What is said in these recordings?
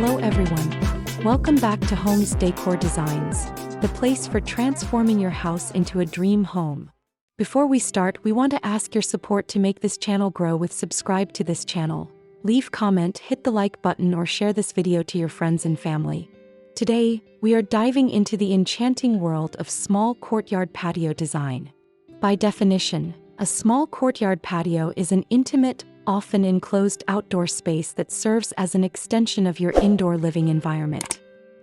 Hello everyone. Welcome back to Homes Decor Designs, the place for transforming your house into a dream home. Before we start, we want to ask your support to make this channel grow with subscribe to this channel. Leave comment, hit the like button or share this video to your friends and family. Today, we are diving into the enchanting world of small courtyard patio design. By definition, a small courtyard patio is an intimate, often enclosed outdoor space that serves as an extension of your indoor living environment.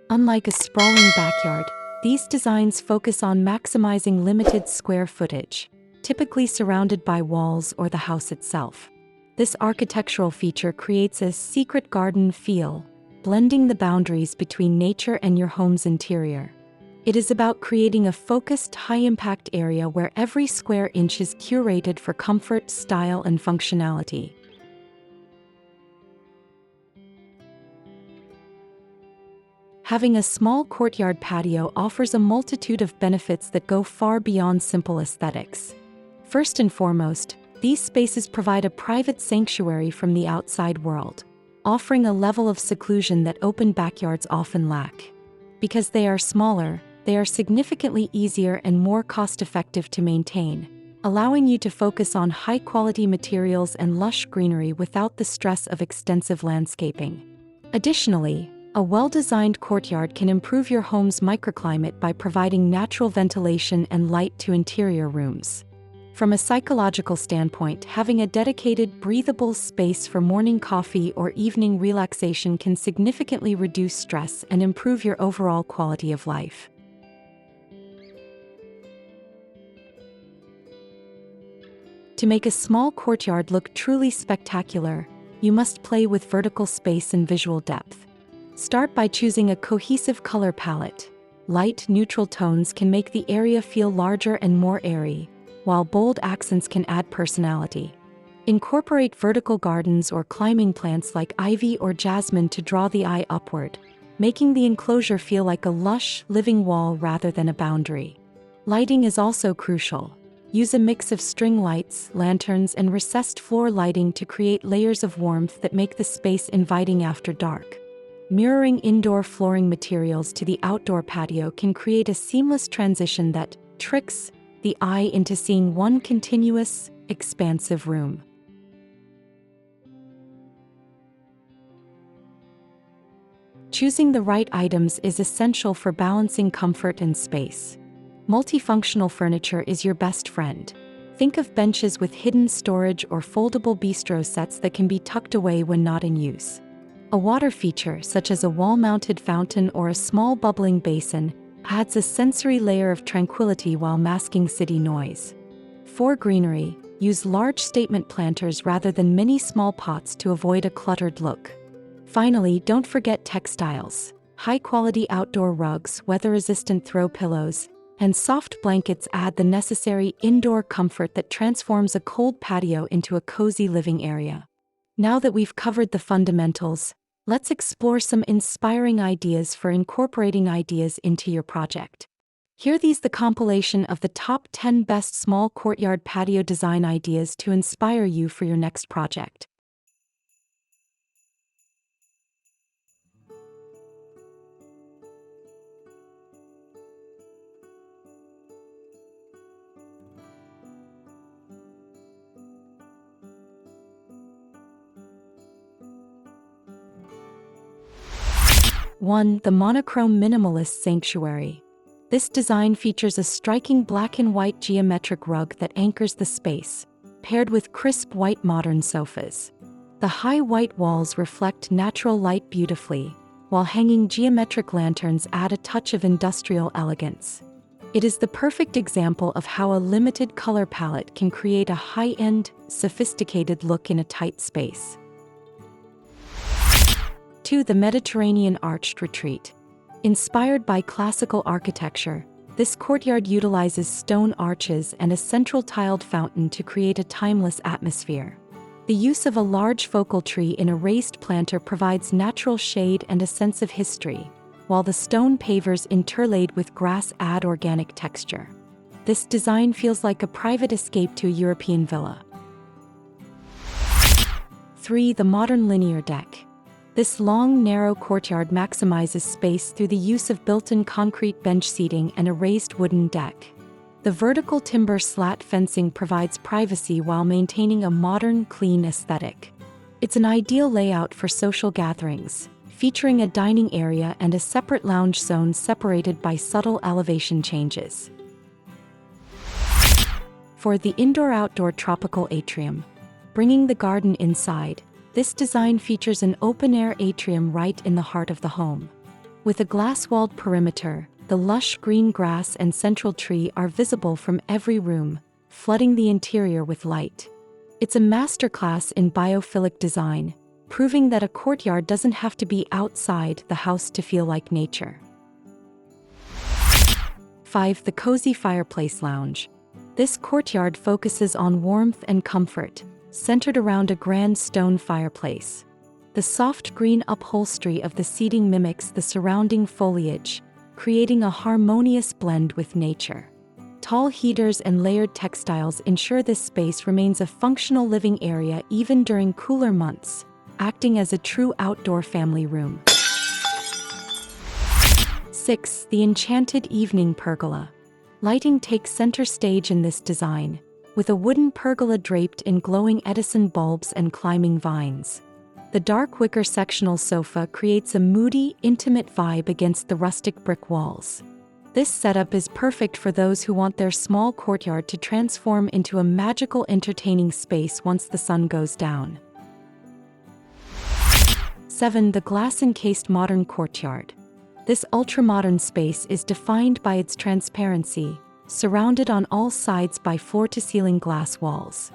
Unlike a sprawling backyard, these designs focus on maximizing limited square footage, typically surrounded by walls or the house itself. This architectural feature creates a secret garden feel, blending the boundaries between nature and your home's interior. It is about creating a focused, high-impact area where every square inch is curated for comfort, style, and functionality. Having a small courtyard patio offers a multitude of benefits that go far beyond simple aesthetics. First and foremost, these spaces provide a private sanctuary from the outside world, offering a level of seclusion that open backyards often lack. Because they are smaller, they are significantly easier and more cost-effective to maintain, allowing you to focus on high-quality materials and lush greenery without the stress of extensive landscaping. Additionally, a well-designed courtyard can improve your home's microclimate by providing natural ventilation and light to interior rooms. From a psychological standpoint, having a dedicated, breathable space for morning coffee or evening relaxation can significantly reduce stress and improve your overall quality of life. To make a small courtyard look truly spectacular, you must play with vertical space and visual depth. Start by choosing a cohesive color palette. Light, neutral tones can make the area feel larger and more airy, while bold accents can add personality. Incorporate vertical gardens or climbing plants like ivy or jasmine to draw the eye upward, making the enclosure feel like a lush, living wall rather than a boundary. Lighting is also crucial. Use a mix of string lights, lanterns, and recessed floor lighting to create layers of warmth that make the space inviting after dark. Mirroring indoor flooring materials to the outdoor patio can create a seamless transition that tricks the eye into seeing one continuous, expansive room. Choosing the right items is essential for balancing comfort and space. Multifunctional furniture is your best friend. Think of benches with hidden storage or foldable bistro sets that can be tucked away when not in use. A water feature, such as a wall-mounted fountain or a small bubbling basin, adds a sensory layer of tranquility while masking city noise. For greenery, use large statement planters rather than many small pots to avoid a cluttered look. Finally, don't forget textiles. High-quality outdoor rugs, weather-resistant throw pillows, and soft blankets add the necessary indoor comfort that transforms a cold patio into a cozy living area. Now that we've covered the fundamentals, let's explore some inspiring ideas for incorporating ideas into your project. Here's the compilation of the top 10 best small courtyard patio design ideas to inspire you for your next project. One, the monochrome minimalist sanctuary. This design features a striking black and white geometric rug that anchors the space, paired with crisp white modern sofas. The high white walls reflect natural light beautifully, while hanging geometric lanterns add a touch of industrial elegance. It is the perfect example of how a limited color palette can create a high-end, sophisticated look in a tight space. 2. The Mediterranean Arched Retreat. Inspired by classical architecture, this courtyard utilizes stone arches and a central tiled fountain to create a timeless atmosphere. The use of a large focal tree in a raised planter provides natural shade and a sense of history, while the stone pavers interlaid with grass add organic texture. This design feels like a private escape to a European villa. 3. The modern linear deck. This long, narrow courtyard maximizes space through the use of built-in concrete bench seating and a raised wooden deck. The vertical timber slat fencing provides privacy while maintaining a modern, clean aesthetic. It's an ideal layout for social gatherings, featuring a dining area and a separate lounge zone separated by subtle elevation changes. For the indoor-outdoor tropical atrium, bringing the garden inside, this design features an open-air atrium right in the heart of the home. With a glass-walled perimeter, the lush green grass and central tree are visible from every room, flooding the interior with light. It's a masterclass in biophilic design, proving that a courtyard doesn't have to be outside the house to feel like nature. 5. The Cozy Fireplace Lounge. This courtyard focuses on warmth and comfort, centered around a grand stone fireplace. The soft green upholstery of the seating mimics the surrounding foliage, creating a harmonious blend with nature. Tall heaters and layered textiles ensure this space remains a functional living area even during cooler months, acting as a true outdoor family room. 6. The Enchanted Evening Pergola. Lighting takes center stage in this design, with a wooden pergola draped in glowing Edison bulbs and climbing vines. The dark wicker sectional sofa creates a moody, intimate vibe against the rustic brick walls. This setup is perfect for those who want their small courtyard to transform into a magical entertaining space once the sun goes down. 7. The Glass-Encased Modern Courtyard. This ultra-modern space is defined by its transparency, surrounded on all sides by floor-to-ceiling glass walls.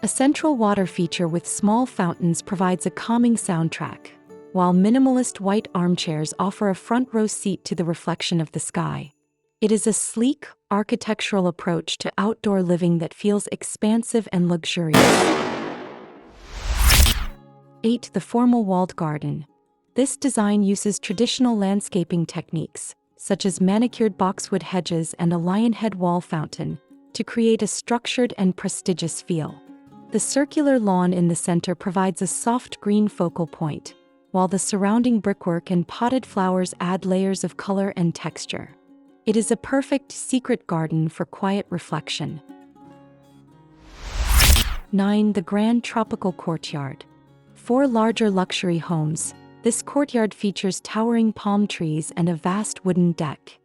A central water feature with small fountains provides a calming soundtrack, while minimalist white armchairs offer a front-row seat to the reflection of the sky. It is a sleek, architectural approach to outdoor living that feels expansive and luxurious. 8. The Formal Walled Garden. This design uses traditional landscaping techniques, such as manicured boxwood hedges and a lion-head wall fountain, to create a structured and prestigious feel. The circular lawn in the center provides a soft green focal point, while the surrounding brickwork and potted flowers add layers of color and texture. It is a perfect secret garden for quiet reflection. 9. The Grand Tropical Courtyard. For larger luxury homes, this courtyard features towering palm trees and a vast wooden deck.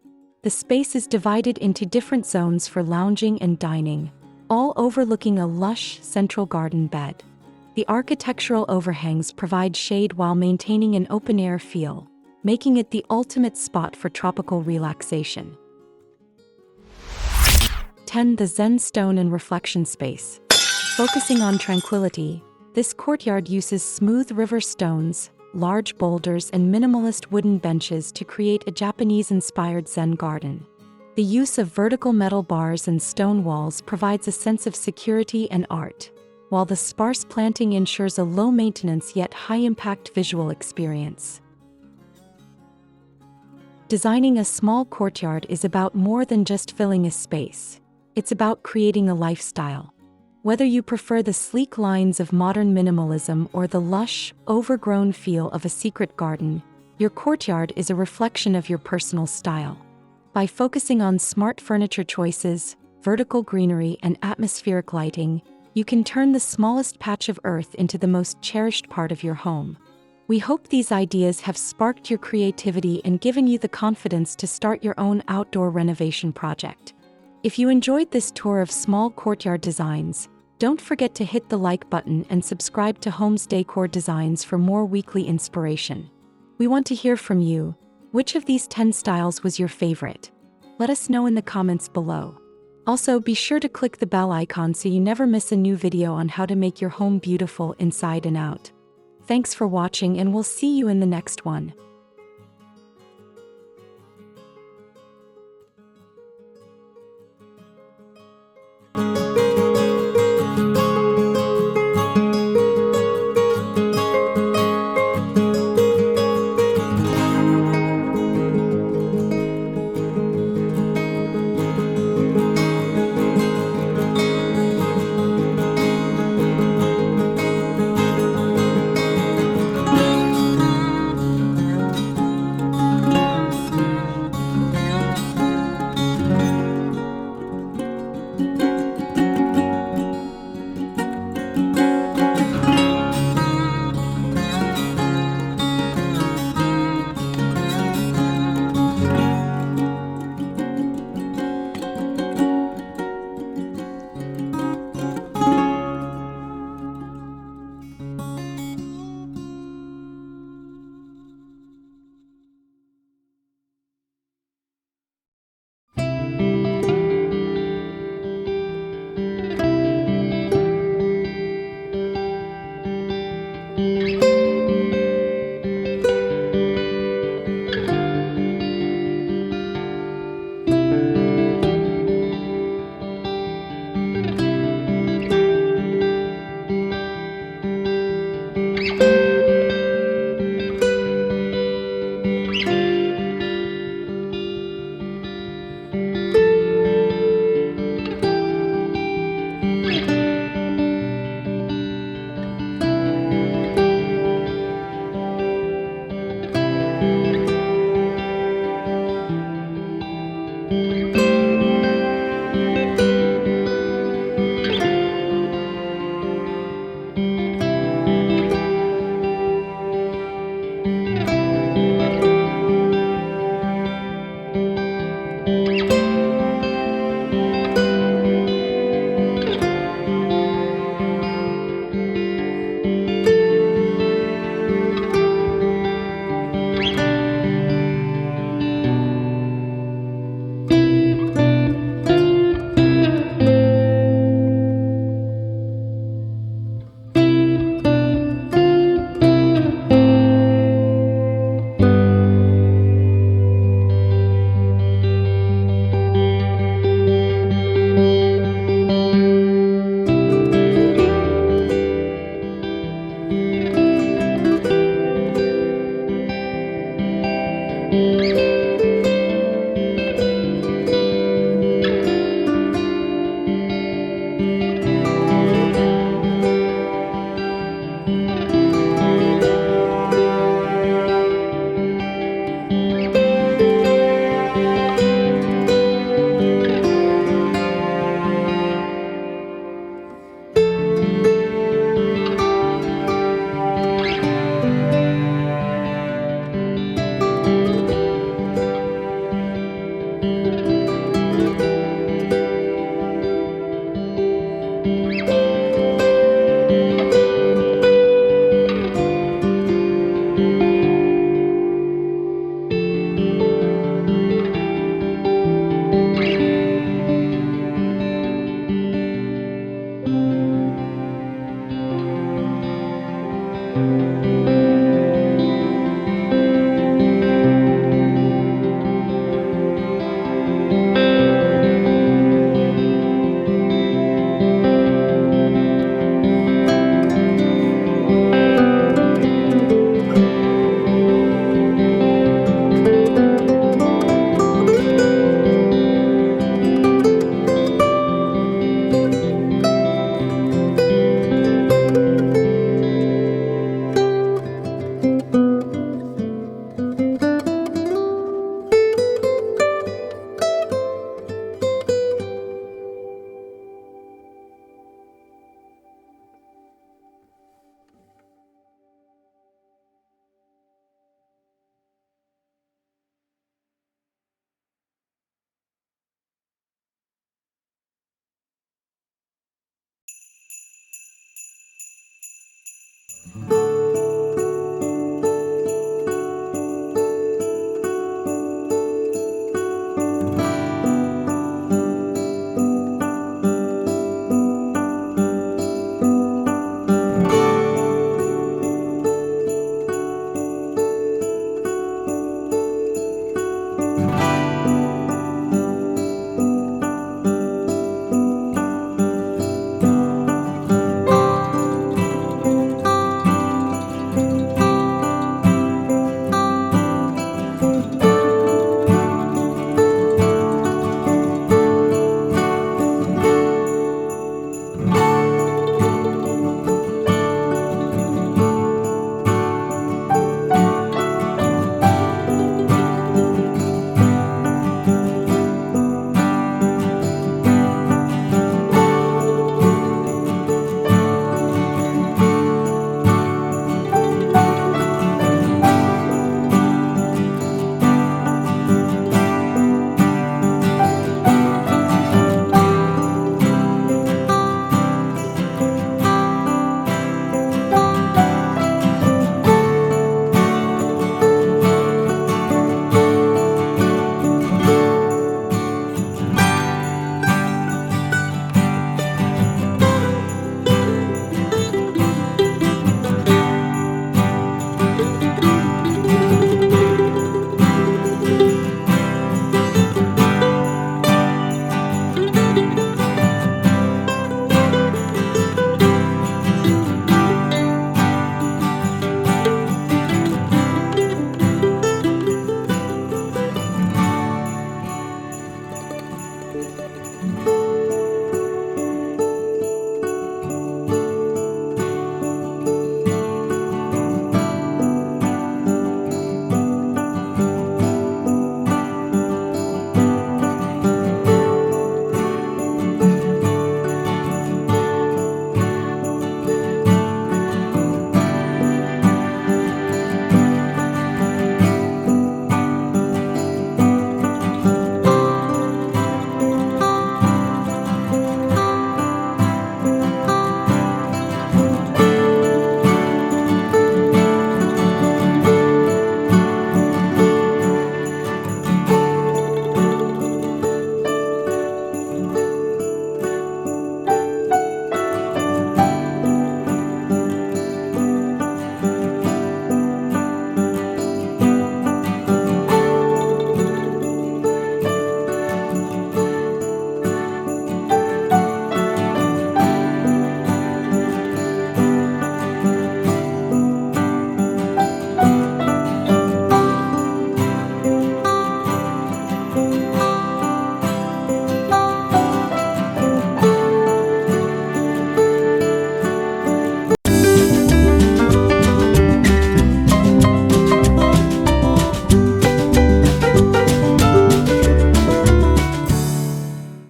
The space is divided into different zones for lounging and dining, all overlooking a lush central garden bed. The architectural overhangs provide shade while maintaining an open-air feel, making it the ultimate spot for tropical relaxation. 10. The Zen Stone and Reflection Space. Focusing on tranquility, this courtyard uses smooth river stones, large boulders and minimalist wooden benches to create a Japanese-inspired Zen garden. The use of vertical metal bars and stone walls provides a sense of security and art, while the sparse planting ensures a low-maintenance yet high-impact visual experience. Designing a small courtyard is about more than just filling a space. It's about creating a lifestyle. Whether you prefer the sleek lines of modern minimalism or the lush, overgrown feel of a secret garden, your courtyard is a reflection of your personal style. By focusing on smart furniture choices, vertical greenery, and atmospheric lighting, you can turn the smallest patch of earth into the most cherished part of your home. We hope these ideas have sparked your creativity and given you the confidence to start your own outdoor renovation project. If you enjoyed this tour of Small Courtyard Designs, don't forget to hit the like button and subscribe to Homes Decor Designs for more weekly inspiration. We want to hear from you. Which of these 10 styles was your favorite? Let us know in the comments below. Also, be sure to click the bell icon so you never miss a new video on how to make your home beautiful inside and out. Thanks for watching, and we'll see you in the next one.